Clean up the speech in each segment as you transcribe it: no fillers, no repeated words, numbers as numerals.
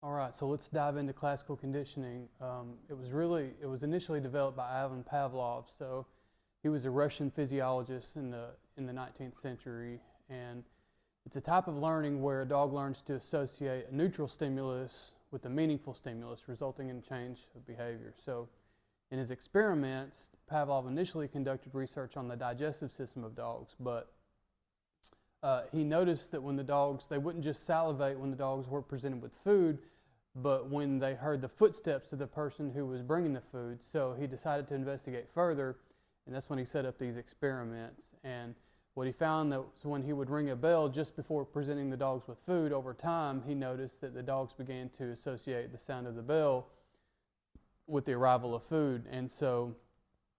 All right, so let's dive into classical conditioning. It was initially developed by Ivan Pavlov. So he was a Russian physiologist in the 19th century, and it's a type of learning where a dog learns to associate a neutral stimulus with a meaningful stimulus, resulting in change of behavior. So in his experiments, Pavlov initially conducted research on the digestive system of dogs, but he noticed that when the dogs, they wouldn't just salivate when the dogs were presented with food, but when they heard the footsteps of the person who was bringing the food. So he decided to investigate further, and that's when he set up these experiments. And what he found that was when he would ring a bell just before presenting the dogs with food, over time he noticed that the dogs began to associate the sound of the bell with the arrival of food. And so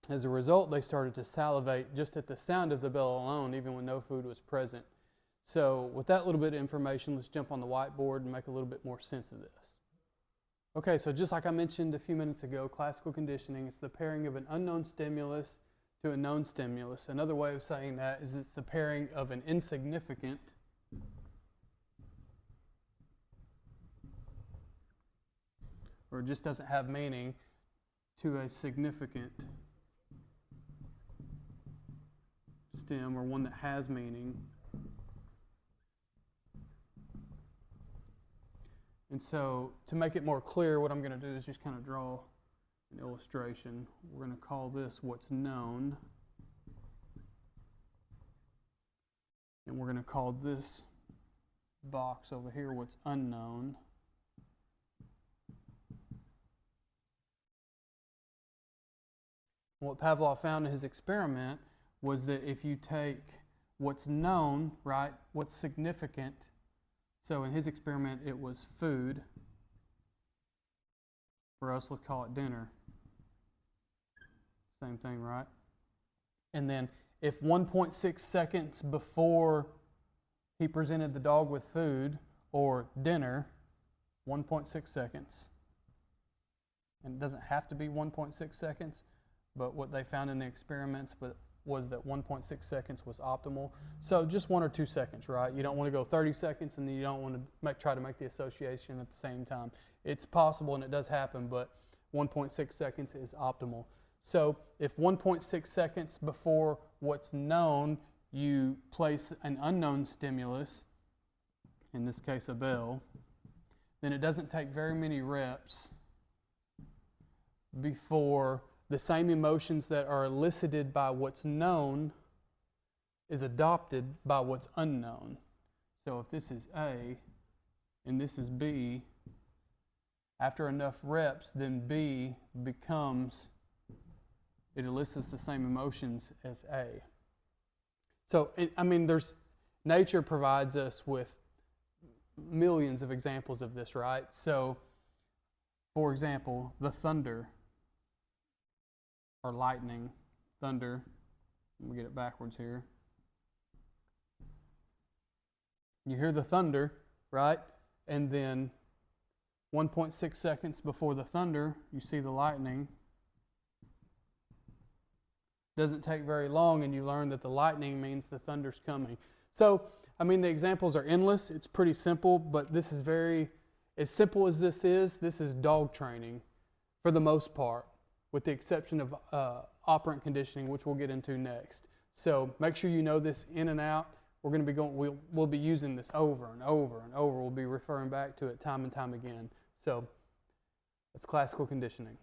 as a result, they started to salivate just at the sound of the bell alone, even when no food was present. So with that little bit of information, let's jump on the whiteboard and make a little bit more sense of this. Okay, so just like I mentioned a few minutes ago, classical conditioning, it's the pairing of an unknown stimulus to a known stimulus. Another way of saying that is it's the pairing of an insignificant or just doesn't have meaning to a significant stim, or one that has meaning. And so to make it more clear, what I'm going to do is just kind of draw an illustration. We're going to call this what's known, and we're going to call this box over here what's unknown. What Pavlov found in his experiment was that if you take what's known, right, what's significant, so in his experiment it was food. For us, we'll call it dinner. Same thing, right? And then if 1.6 seconds before he presented the dog with food or dinner, 1.6 seconds, and it doesn't have to be 1.6 seconds, but what they found in the experiments was that 1.6 seconds was optimal. So just 1 or 2 seconds, right? You don't want to go 30 seconds, and then you don't want to try to make the association at the same time. It's possible and it does happen, but 1.6 seconds is optimal. So if 1.6 seconds before what's known, you place an unknown stimulus, in this case a bell, then it doesn't take very many reps before the same emotions that are elicited by what's known is adopted by what's unknown. So if this is A and this is B, after enough reps, then B becomes, it elicits the same emotions as A. So, nature provides us with millions of examples of this, right? So, for example, the thunder, or lightning, thunder, let me get it backwards here. You hear the thunder, right? And then 1.6 seconds before the thunder, you see the lightning. Doesn't take very long, and you learn that the lightning means the thunder's coming. So, the examples are endless. It's pretty simple, but this is as simple as this is dog training for the most part, with the exception of operant conditioning, which we'll get into next. So make sure you know this in and out. We'll be using this over and over and over. We'll be referring back to it time and time again. So that's classical conditioning.